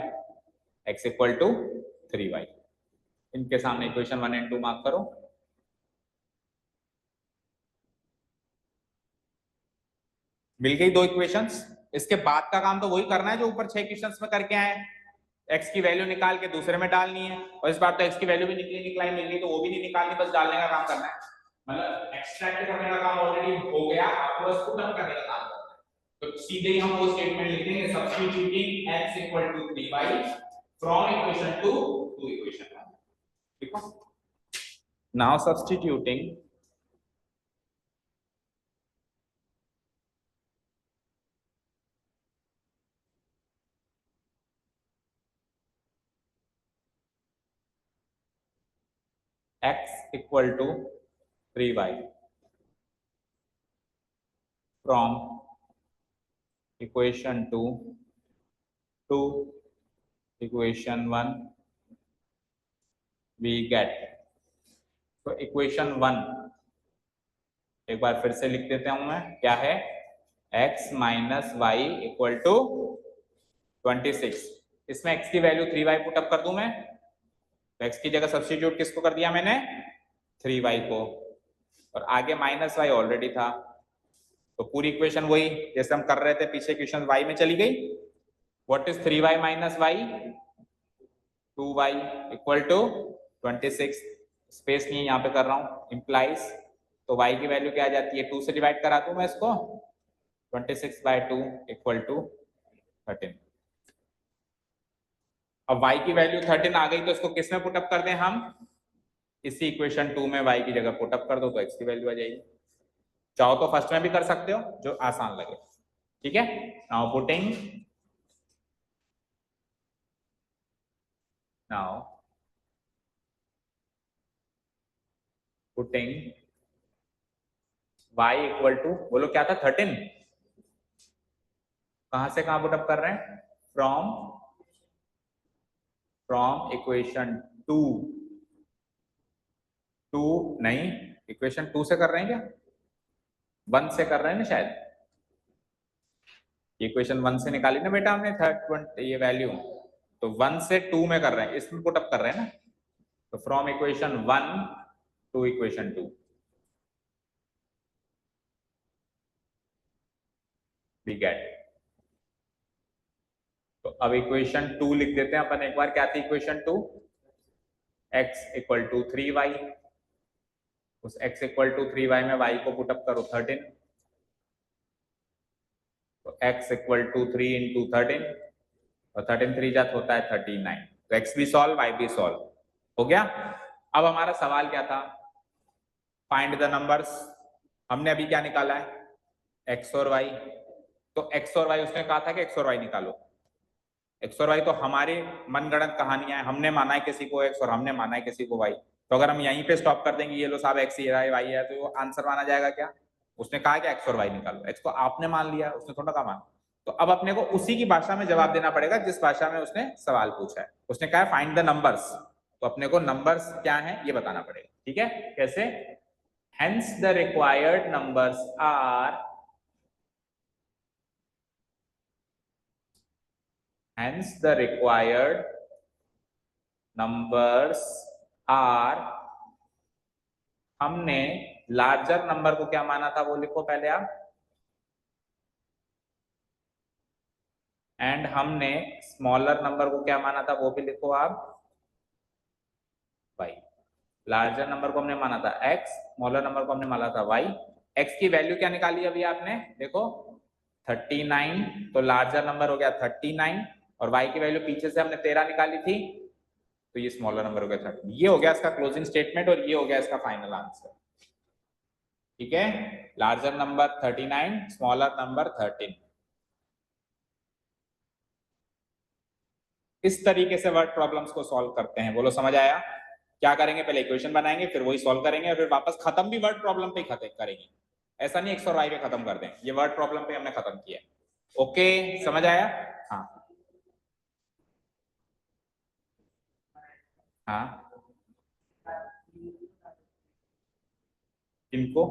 x = 3y, इनके सामने इक्वेशन 1 और 2 मार्क करो, मिल गई दो इक्वेशंस। इसके बाद का काम तो वही करना है जो ऊपर 6 क्वेश्चंस में करके आए। एक्स की वैल्यू निकाल के दूसरे में डालनी है, और इस बार तो एक्स की वैल्यू भी निकलाई मिल गई, तो वो भी नहीं निकालनी, बस डालने का काम करना है। मतलब एक्सट्रैक्ट करने का काम ऑलरेडी हो गया, आपको बस पुट अप करने का काम करना है। तो सीधे ही हम वो स्टेटमेंट लिख देंगे, substituting x equal to 3y from equation 2 to equation 1। ठीक है, now substituting x equal to 3y from equation 2 to equation 1 we get। तो इक्वेशन 1 एक बार फिर से लिख देता हूं मैं, क्या है, x minus y equal to 26। इसमें x की वैल्यू 3y पुट अप कर दूं मैं, तो x की जगह सब्स्टिट्यूट किसको कर दिया मैंने, 3y को, और आगे माइनस वाई ऑलरेडी था, तो पूरी इक्वेशन वही जैसे हम कर रहे थे पीछे इक्वेशन y में चली गई। What is 3y minus y, 2y equal to 26। Space नहीं यहाँ पे कर रहा हूँ, इम्प्लाइज, तो y की वैल्यू क्या आ जाती है, 2 से डिवाइड करा दूं मैं इसको, 26/2 इक्वल टू 13। अब y की वैल्यू 13 आ गई, तो इसको किस में पुटअप कर दें हम, इसी इक्वेशन 2 में y की जगह पुटअप कर दो तो x की वैल्यू आ जाएगी। चाहो तो फर्स्ट में भी कर सकते हो, जो आसान लगे। ठीक है, now putting, now putting y equal to, बोलो क्या था, 13, कहां से कहां पुटअप कर रहे हैं, फ्रॉम इक्वेशन 2 नहीं, इक्वेशन 2 से कर रहे हैं क्या, 1 से कर रहे हैं ना शायद, इक्वेशन 1 से निकाली ना बेटा हमने थर्ड ये वैल्यू, तो 1 से 2 में कर रहे हैं, इसमें पुटअप कर रहे हैं ना, तो from equation 1 to equation 2 we get. तो अब इक्वेशन 2 लिख देते हैं अपन एक बार, क्या थी equation 2, x equal to 3y, उस x इक्वल टू 3y में y को पुटअप करो 13, तो x इक्वल टू 3 इंटू 13, और 13 3 जात होता है 39, तो x भी सॉल्व y भी सॉल्व हो गया। अब हमारा सवाल क्या था, फाइंड द नंबर्स, हमने अभी क्या निकाला है, x और y, तो x और y उसने कहा था कि x और y निकालो, x और y तो हमारे मनगढ़ंत कहानियां हैं, हमने माना है किसी को x और हमने माना है किसी को y, तो अगर हम यहीं पे स्टॉप कर देंगे, ये लो साहब x ये है y है, तो वो आंसर माना जाएगा क्या, उसने कहा कि x और y निकालो, x तो आपने मान लिया, उसने थोड़ा कहा मान, तो अब अपने को उसी की भाषा में जवाब देना पड़ेगा जिस भाषा में उसने सवाल पूछा है। उसने कहा फाइंड द नंबर्स, तो अपने को नंबर्स क्या है ये बताना पड़ेगा। ठीक है, कैसे, hence the required numbers are, hence the required numbers are, हमने लार्जर नंबर को क्या माना था वो लिखो पहले आप, एंड हमने स्मॉलर नंबर को क्या माना था वो भी लिखो आप, y। लार्जर नंबर को हमने माना था x, स्मॉलर नंबर को हमने माना था y। x की वैल्यू क्या निकाली अभी आपने, देखो 39, तो लार्जर नंबर हो गया 39, और y की वैल्यू पीछे से हमने 13 निकाली थी, तो ये स्मॉलर नंबर हो गया 30। ये हो गया इसका क्लोजिंग स्टेटमेंट, और ये हो गया इसका फाइनल आंसर। ठीक है, लार्जर नंबर 39, स्मॉलर नंबर 13। इस तरीके से वर्ड प्रॉब्लम्स को सॉल्व करते हैं, बोलो समझ आया। क्या करेंगे, पहले इक्वेशन बनाएंगे, फिर वही सॉल्व करेंगे, और फिर वापस खत्म भी वर्ड प्रॉब्लम पे खत्म करेंगे, ऐसा नहीं x और y पे खत्म कर दें, ये वर्ड प्रॉब्लम पे हमने खत्म किया। ओके, समझ आया। हाँ हाँ, इनको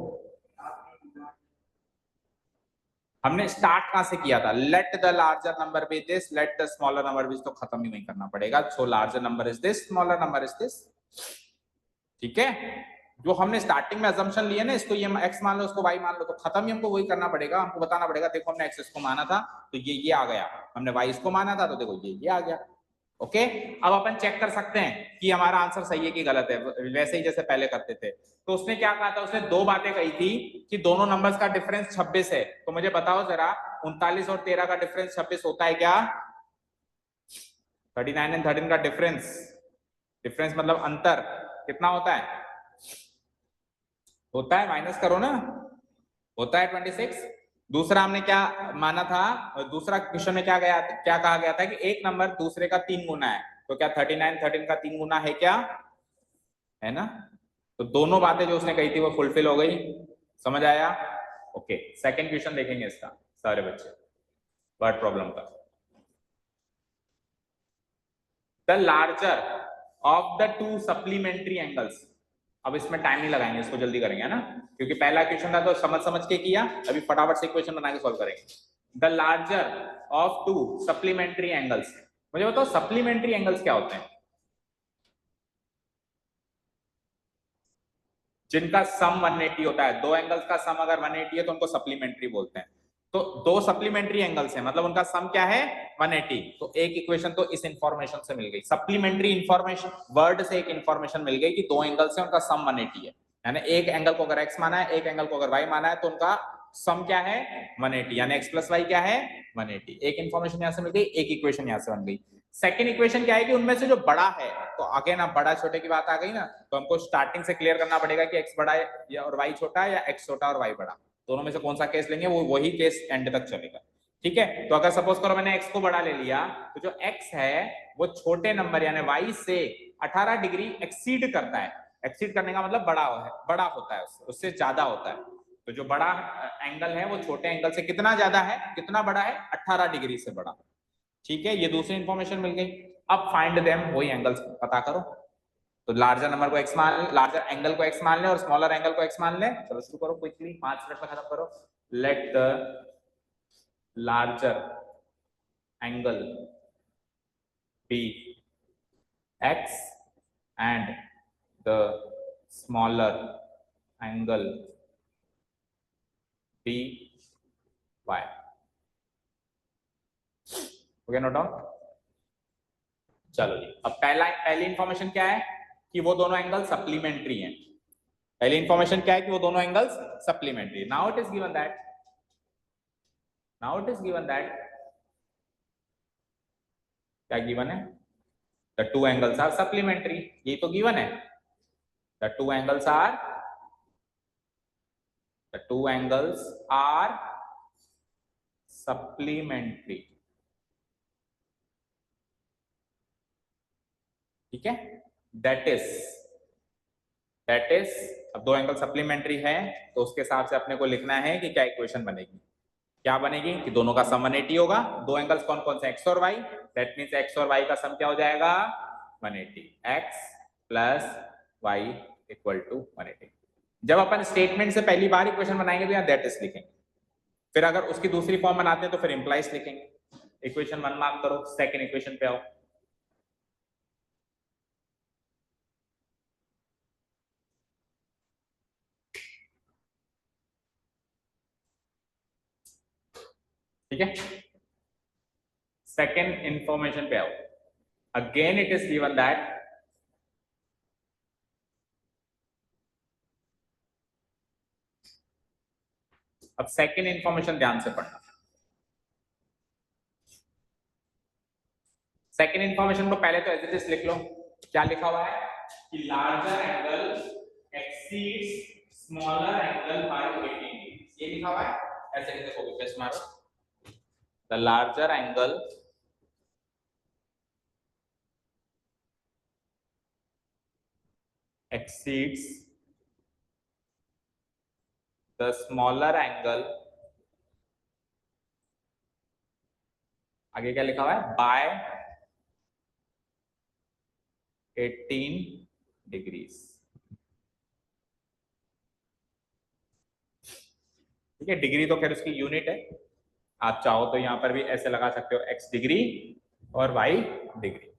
हमने स्टार्ट कहां से किया था, let the larger number be this, let the smaller number be, तो खत्म ही नहीं करना पड़ेगा, so larger number is this, smaller number is this. ठीक है, जो हमने स्टार्टिंग में अजम्पशन लिए ना, इसको ये x मान लो, इसको y मान लो, तो खत्म ही हमको वही करना पड़ेगा, हमको बताना पड़ेगा देखो हमने x इसको माना था तो ये आ गया, हमने y इसको माना था तो देखो ये आ गया। ओके, अब अपन चेक कर सकते हैं कि हमारा आंसर सही है कि गलत है, वैसे ही जैसे पहले करते थे। तो उसने क्या कहा था, उसने दो बातें कही थी कि दोनों नंबर्स का डिफरेंस 26 है। तो मुझे बताओ जरा 39 और 13 का डिफरेंस 26 होता है क्या? 39 एंड 13 का डिफरेंस मतलब अंतर कितना होता है? होता है, माइनस करो ना, होता है 26। दूसरा हमने क्या माना था, दूसरा क्वेश्चन में क्या कहा गया था कि एक नंबर दूसरे का 3 गुना है, तो क्या 39 13 का 3 गुना है क्या? है ना? तो दोनों बातें जो उसने कही थी वो फुलफिल हो गई। समझ आया? ओके, सेकंड क्वेश्चन देखेंगे इसका सारे बच्चे, वर्ड प्रॉब्लम का। The larger of the two supplementary angles. अब इसमें टाइम नहीं लगाएंगे, इसको जल्दी करेंगे, है ना, क्योंकि पहला क्वेश्चन था तो समझ के किया, अभी फटाफट से क्वेश्चन बना के सॉल्व करेंगे। The larger of to supplementary angles. मुझे बताओ सप्लीमेंट्री एंगल्स क्या होते हैं? जिनका सम 180 होता है, दो एंगल्स का सम अगर 180 है तो उनको सप्लीमेंट्री बोलते हैं। तो दो सप्लीमेंट्री एंगल्स हैं, मतलब उनका सम क्या है? 180। तो एक इक्वेशन तो इस इंफॉर्मेशन से मिल गई, सप्लीमेंट्री इंफॉर्मेशन वर्ड से एक इंफॉर्मेशन मिल गई कि दो एंगल्स हैं, उनका सम 180 है। यानी एक एंगल को अगर x माना है, एक एंगल को अगर y माना है, तो उनका सम क्या है? 180, यानी x प्लस वाई क्या है? 180। एक इंफॉर्मेशन यहां से मिल गई, एक इक्वेशन यहां से बन गई। सेकेंड इक्वेशन क्या है कि उनमें से जो बड़ा है, तो अगेन अब बड़ा छोटे की बात आ गई ना, तो हमको स्टार्टिंग से क्लियर करना पड़ेगा कि x बड़ा है या और y छोटा है, या x छोटा और y बड़ा, दोनों में से कौन सा केस लेंगे, वो वही केस एंड तक चलेगा। ठीक है, तो अगर सपोज करो मैंने x को बड़ा ले लिया, तो जो x है वो छोटे नंबर यानी y से 18 डिग्री एक्सीड करता है। एक्सीड करने का मतलब बड़ा होता है, उससे ज्यादा होता है। तो जो बड़ा एंगल है वो छोटे एंगल से कितना ज्यादा है, कितना बड़ा है? 18 डिग्री से बड़ा। ठीक है, ये दूसरी इंफॉर्मेशन मिल गई। अब फाइंड देम, वही एंगल्स पता करो। तो लार्जर नंबर को x मान ले, लार्जर एंगल को x मान ले और स्मॉलर एंगल को x मान ले। चलो शुरू करो क्विकली, 5 मिनट में खत्म करो। Let the larger angle be x and the smaller angle be y. हो गया नोट डाउन? चलो जी, अब पहली इंफॉर्मेशन क्या है कि वो दोनों एंगल सप्लीमेंट्री हैं। पहली इंफॉर्मेशन क्या है कि वो दोनों angles supplementary. Now it is given that क्या गिवन है? The two angles are supplementary, ये तो गिवन है। The two angles are supplementary. ठीक है, दैट इज अब दो एंगल सप्लीमेंट्री है, तो उसके हिसाब से अपने को लिखना है कि क्या इक्वेशन बनेगी। क्या बनेगी कि दोनों का सम 180 होगा। दो एंगल्स कौन कौन से? x और y। दैट मींस x और y का सम क्या हो जाएगा? 180। x plus y equal to 180। जब अपन स्टेटमेंट से पहली बार इक्वेशन बनाएंगे तो यहाँ दैट इज लिखेंगे, फिर अगर उसकी दूसरी फॉर्म बनाते हैं तो फिर इंप्लाइज लिखेंगे। इक्वेशन 1 मार्क करो, सेकेंड इक्वेशन पे आओ। ठीक है, सेकेंड इंफॉर्मेशन पे आओ। Again it is given that अब सेकेंड इंफॉर्मेशन ध्यान से पढ़ना। सेकेंड इंफॉर्मेशन को पहले तो एज इट इज लिख लो। क्या लिखा हुआ है कि larger angle exceeds smaller angle by 18 degree, ये लिखा हुआ है। ऐसे लिख देखो, पेस्ट मारो। The larger angle exceeds the smaller angle, आगे क्या लिखा हुआ है? By 18 degrees. ठीक है, डिग्री तो खैर उसकी यूनिट है, आप चाहो तो यहां पर भी ऐसे लगा सकते हो, x डिग्री और y डिग्री,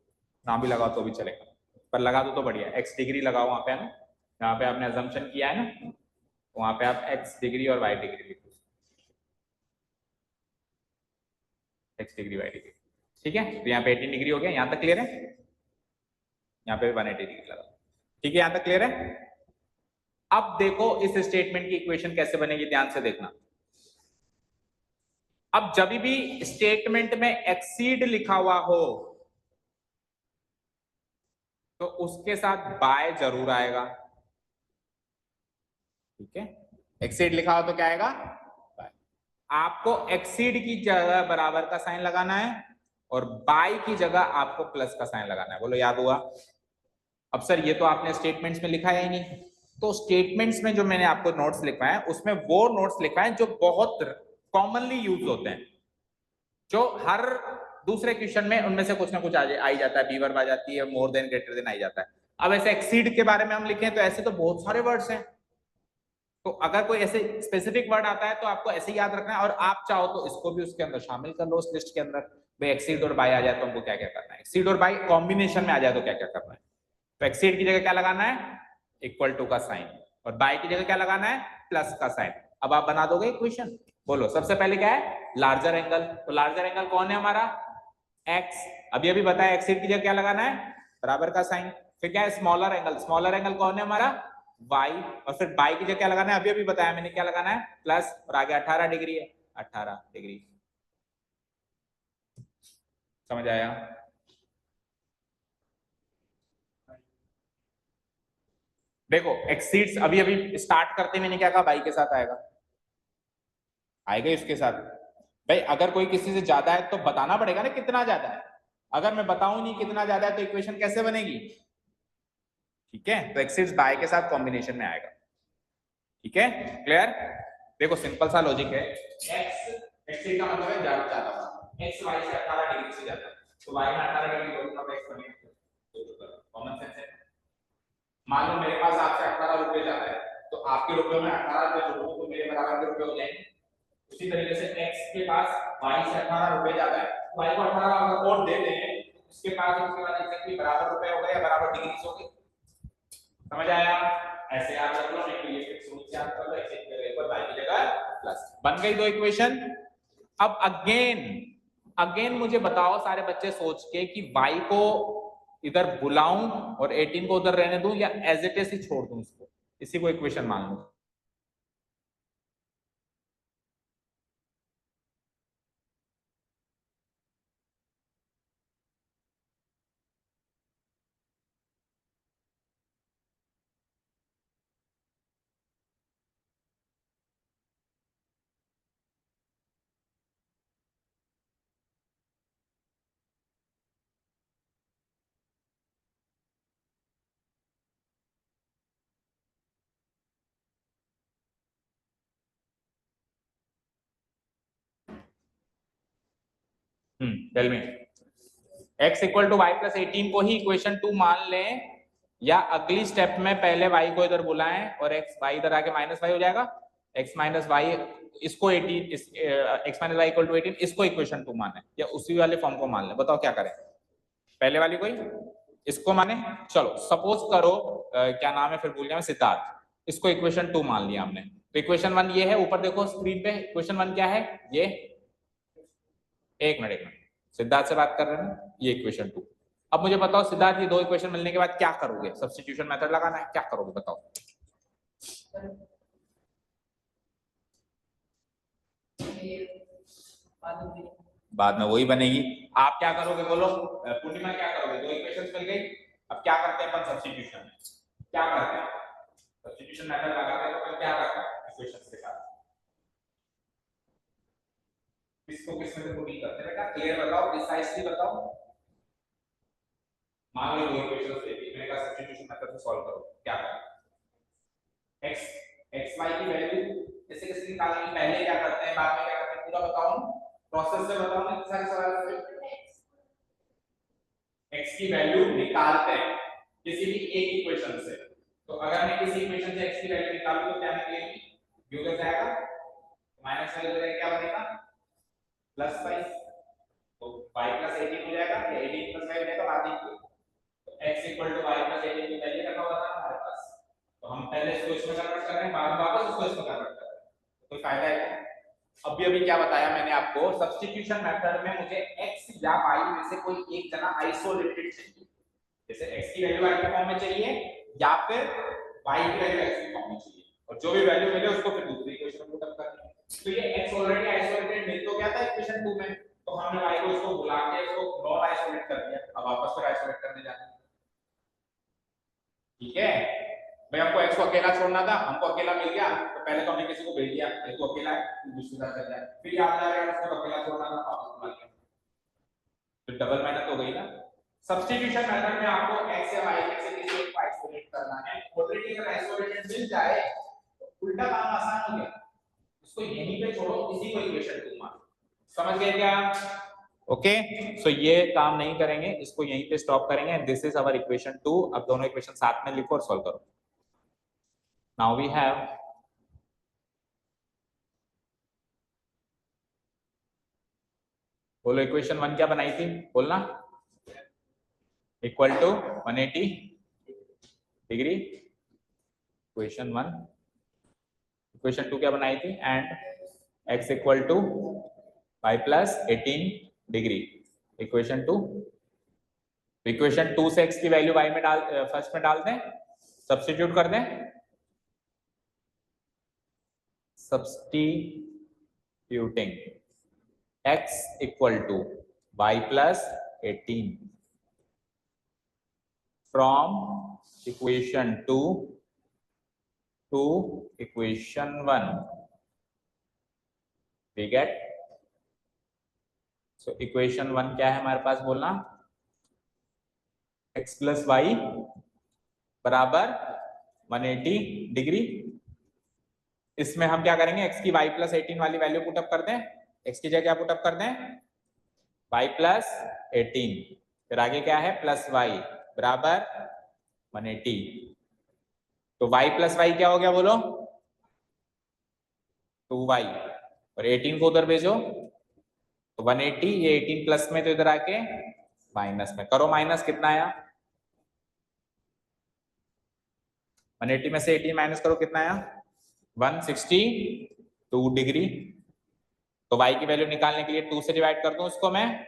ना भी लगाओ तो भी चलेगा, पर लगा दो तो बढ़िया, x डिग्री लगाओ वहां पे, है ना। यहाँ पे आपने अजम्पशन किया है ना, वहां पे आप x डिग्री और y डिग्री लिखो, x डिग्री y डिग्री, ठीक है। तो यहाँ पे 18 डिग्री हो गया, यहाँ तक क्लियर है, यहाँ पे 180 डिग्री लगा, ठीक है, यहाँ तक क्लियर है। अब देखो इस स्टेटमेंट की इक्वेशन कैसे बनेगी, ध्यान से देखना। अब जब भी स्टेटमेंट में एक्सीड लिखा हुआ हो तो उसके साथ बाय जरूर आएगा, ठीक है। एक्सीड लिखा हो तो क्या आएगा, बाय। आपको एक्सीड की जगह बराबर का साइन लगाना है और बाय की जगह आपको प्लस का साइन लगाना है। बोलो याद हुआ। अब सर ये तो आपने स्टेटमेंट्स में लिखा है ही नहीं, तो स्टेटमेंट्स में जो मैंने आपको नोट्स लिखवाए हैं उसमें वो नोट्स लिखवाए हैं जो बहुत कॉमनली यूज होते हैं, जो हर दूसरे क्वेश्चन में उनमें से कुछ ना कुछ आ ही जाता है, बीवर आ जाती है, मोर देन ग्रेटर देन आ जाता है। अब ऐसे एक्सीड के बारे में हम लिखें तो ऐसे तो बहुत सारे वर्ड्स हैं, तो अगर कोई ऐसे स्पेसिफिक वर्ड आता है तो आपको ऐसे याद रखना है, और आप चाहो तो इसको भी उसके अंदर शामिल कर लो उस लिस्ट के अंदर। भाई एक्सीड और बाय आ जाए तो हमको क्या क्या करना है, एक्सीड और बाय कॉम्बिनेशन में आ जाए तो क्या क्या करना है। तो एक्सीड की जगह क्या लगाना है, इक्वल टू का साइन, और बाय की जगह क्या लगाना है, प्लस का साइन। अब आप बना दोगे इक्वेशन। बोलो सबसे पहले क्या है, लार्जर एंगल। तो लार्जर एंगल कौन है हमारा, एक्स। अभी अभी बताया एक्सीड की जगह क्या लगाना है, बराबर का साइन। फिर क्या है, स्मॉलर एंगल। स्मॉलर एंगल कौन है हमारा, y। और फिर बाई की जगह क्या लगाना है, अभी अभी बताया मैंने क्या लगाना है, प्लस, और आगे 18 डिग्री है, 18 डिग्री। समझ आया। देखो एक्सीड्स अभी अभी स्टार्ट करते मैंने क्या कहा, बाई के साथ आएगा, आएगा इसके साथ। भाई अगर कोई किसी से ज्यादा है तो बताना पड़ेगा ना कितना ज्यादा है। अगर मैं बताऊं नहीं कितना ज्यादा है तो इक्वेशन कैसे बनेगी, ठीक है। तो एक्सीड्स बाय के साथ कॉम्बिनेशन में आएगा, ठीक है, क्लियर। देखो सिंपल सा लॉजिक है, x एक्सीड का मतलब है ज्यादा ज्यादा, x y से 18 डिग्री से ज्यादा, तो y में 18 डिग्री बोलना तो x बनेगा, कॉमन सेंस है। मान लो मेरे पास आपसे 18 रुपए ज्यादा है, तो आपके रुपए में 18 रुपए जोड़ो तो मेरे बराबर के रुपए हो जाएंगे। उसी तरीके से x के पास y से 18 रुपए ज्यादा है, y को 18 अगर और दे दें उसके पास उसके बाद एग्जैक्टली बराबर रुपए हो गए या बराबर डिग्री हो गए। समझ आया। ऐसे याद रख लो, नहीं तो ये फिक्स रूल से याद कर लो, ऐसे की जगह पर y की जगह प्लस। बन गई दो इक्वेशन। अब अगेन अगेन मुझे बताओ सारे बच्चे सोच के कि y को इधर बुलाऊं और 18 को उधर रहने दूं, या एज इट इज ही छोड़ दूं उसको, इसी को इक्वेशन मान लूं। Tell me. x equal to y plus 18 को ही इक्वेशन 2 मान लें, या अगली स्टेप में पहले y को इधर बुलाएं और x y इधर आके माइनस वाई हो जाएगा, x माइनस वाई इसको 18 x minus y equal to 18 इसको इक्वेशन 2 माने, या उसी वाले फॉर्म को मान लें। बताओ क्या करें, पहले वाली कोई इसको माने। चलो सपोज करो क्या नाम है फिर भूल गया मैं, सिद्धार्थ। इसको इक्वेशन 2 मान लिया हमने, तो इक्वेशन 1 ये है, ऊपर देखो स्क्रीन पे इक्वेशन 1 क्या है ये, एक मिनट सिद्धार्थ से बात कर रहे हैं ना, ये इक्वेशन 2। अब मुझे बताओ सिद्धार्थ, ये दो इक्वेशन मिलने के बाद क्या करोगे, सब्स्टिट्यूशन मेथड लगाना है, क्या करोगे बताओ। बाद में वही बनेगी। आप क्या करोगे बोलो, पूर्णिमा क्या करोगे, दो इक्वेशंस मिल गई, अब क्या करते हैं अपन सब्स्टिट्यूशन, क्या करते हैं सब्स्टिट्यूशन मेथड लगाते हैं, तो अपन क्या करते हैं इक्वेशंस के साथ, किसको किसमें से पुटिंग करते हैं, बेटा क्लियर बताओ, प्रिसाइजली बताओ। मान लो दो इक्वेशंस दे दी, मैंने कहा सब्स्टिट्यूशन मेथड से सॉल्व करो, क्या करें, x x y की वैल्यू कैसे कैसे निकालेंगे, पहले क्या करते हैं बाद में क्या करते हैं, पूरा बताओ, प्रोसेस से बताओ ना, सारे सवाल x की वैल्यू निकालते हैं किसी भी एक इक्वेशन से। तो अगर मैं किसी इक्वेशन से x की वैल्यू निकालूं तो क्या निकलेगी, u हो जाएगा माइनस वाली जगह क्या बनेगा प्लस 5, तो y प्लस 18 हो जाएगा, या 18 प्लस 5 हो जाएगा, बात ही। तो x equal to y plus 18 की वैल्यू रखा हुआ था हमारे पास, तो हम पहले इसको इसमें कन्वर्ट कर रहे हैं, बाद में वापस इसको इसमें कन्वर्ट कर रहे हैं, कोई फायदा है? अभी क्या बताया मैंने आपको, सब्स्टिट्यूशन मेथड में मुझे x या y में से कोई एक जना आइसोलेटेड चाहिए, जैसे x की वैल्यू y के फॉर्म में चाहिए या फिर y की वैल्यू x के फॉर्म में चाहिए, और जो भी वैल्यू मिले उसको फिर दूसरी इक्वेशन में पुट अप करना है। तो ये x ऑलरेडी आइसोलेटेड मिल तो गया था इक्वेशन 2 में, तो हमने y को इसको बुला के इसको नॉन आइसोलेट कर दिया, अब वापस फिर आइसोलेट करने जाना है। ठीक है भाई, हमको x को अकेला छोड़ना था, हमको अकेला मिल गया, तो पहले तो हमने किसी को भेज दिया, ये तो अकेला है, तू दूसरी तरफ चल जाए, फिर याद आ गया उसको अकेला छोड़ना था, वापस बुला लिया, तो डबल मेहनत हो गई ना। सब्स्टिट्यूशन मेथड में आपको x या y में से किसी एक को आइसोलेट करना है, ऑलरेडी अगर आइसोलेटेड मिल जाए तो उल्टा काम आसान हो गया, इसको यहीं पे छोड़ो, इसी को इक्वेशन 2 मान, समझ गए क्या? ओके, सो ये काम नहीं करेंगे, इसको यहीं पे स्टॉप करेंगे, and this is our equation 2। अब दोनों इक्वेशन साथ में लिखो और सॉल्व करो। नाउ वी हैव बोलो इक्वेशन 1 क्या बनाई थी, बोलना, equal to 180 degree, equation 1। Equation 2 क्या बनाई थी, and x equal to y plus 18 degree, equation 2। Equation 2 से x की वैल्यू y में डाल, फर्स्ट में डाल दें, सब्स्टिट्यूट कर दें, substituting x equal to y plus 18 from equation 2 to equation 1, we get, so equation 1 क्या है हमारे पास, बोलना, x प्लस वाई बराबर 180 डिग्री। इसमें हम क्या करेंगे, x की y प्लस 18 वाली वैल्यू पुट अप कर दें, x की जगह क्या पुट अप कर दें, y प्लस 18, फिर आगे क्या है, प्लस y बराबर 180, तो y प्लस y क्या हो गया बोलो, 2y, और 18 को उधर भेजो, तो 180, ये 18 प्लस में, तो इधर आके माइनस में करो, माइनस कितना आया, 180 में से 18 माइनस करो, कितना आया, 162 डिग्री। तो y की वैल्यू निकालने के लिए 2 से डिवाइड कर दूं इसको मैं,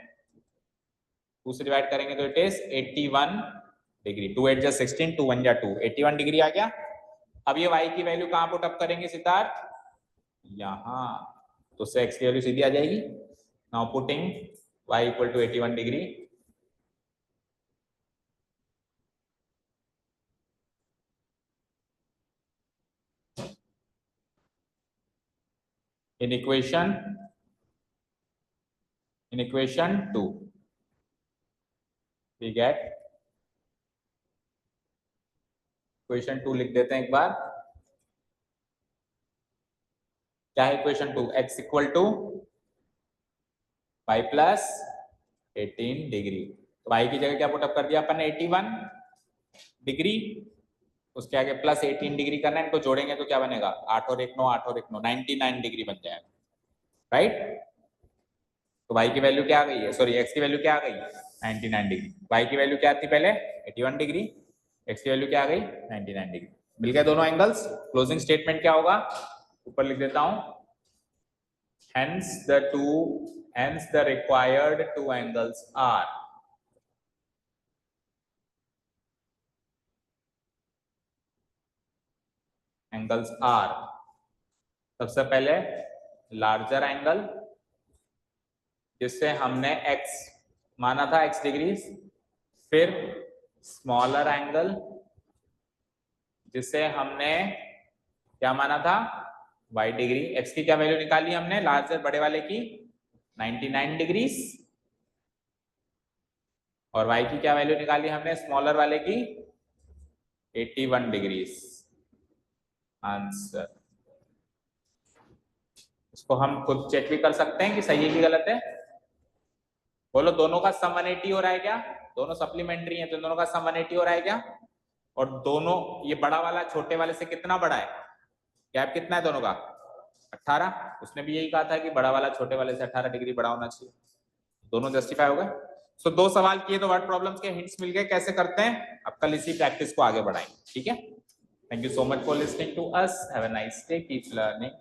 2 से डिवाइड करेंगे तो इट इज 81 डिग्री, 2 8 जा 16, 2 1 जा 2, 81 डिग्री आ गया। अब ये y की वैल्यू कहां पुट अप करेंगे सिद्धार्थ, यहां, तो उससे x की वैल्यू सीधी आ जाएगी। Now putting y equal to 81 degree, in equation 2 we get, equation 2 लिख देते हैं एक बार, क्या है equation 2, x equal to y plus 18 degree, तो y की जगह क्या पुटअप कर दिया अपन ने, 81 डिग्री, उसके आगे प्लस 18 डिग्री करना है, इनको जोड़ेंगे तो क्या बनेगा, 8 और 1 9, 8 और 1 9, 99 डिग्री बन जाएगा, राइट। तो y की वैल्यू क्या आ गई है, सॉरी x की वैल्यू क्या आ गई, 99 डिग्री, y की वैल्यू क्या थी पहले, 81 डिग्री, x की वैल्यू क्या आ गई, 99 डिग्री, मिल गए दोनों एंगल्स। क्लोजिंग स्टेटमेंट क्या होगा, ऊपर लिख देता हूं, hence the required two angles are सबसे पहले लार्जर एंगल जिससे हमने x माना था x डिग्री, फिर स्मॉलर एंगल जिसे हमने क्या माना था y डिग्री, x की क्या वैल्यू निकाली हमने लार्जर बड़े वाले की 99 डिग्री, और y की क्या वैल्यू निकाली हमने स्मॉलर वाले की 81 डिग्री। आंसर, इसको हम खुद चेक भी कर सकते हैं कि सही है कि गलत है, बोलो दोनों का सम 180 हो रहा है क्या, दोनों सप्लीमेंट्री हैं तो दोनों का सम 180 हो रहा है क्या, और दोनों ये बड़ा वाला छोटे वाले से कितना बड़ा है, गैप कितना है दोनों का 18, उसने भी यही कहा था कि बड़ा वाला छोटे वाले से 18 डिग्री बड़ा होना चाहिए, दोनों जस्टिफाई हो गए। सो 2 सवाल किए तो वर्ड प्रॉब्लम्स के हिंट्स मिल गए, कैसे करते हैं अब कल इसी प्रैक्टिस को आगे बढ़ाएंगे, ठीक है। Thank you so much for listening to us. Have a nice day. Keep learning.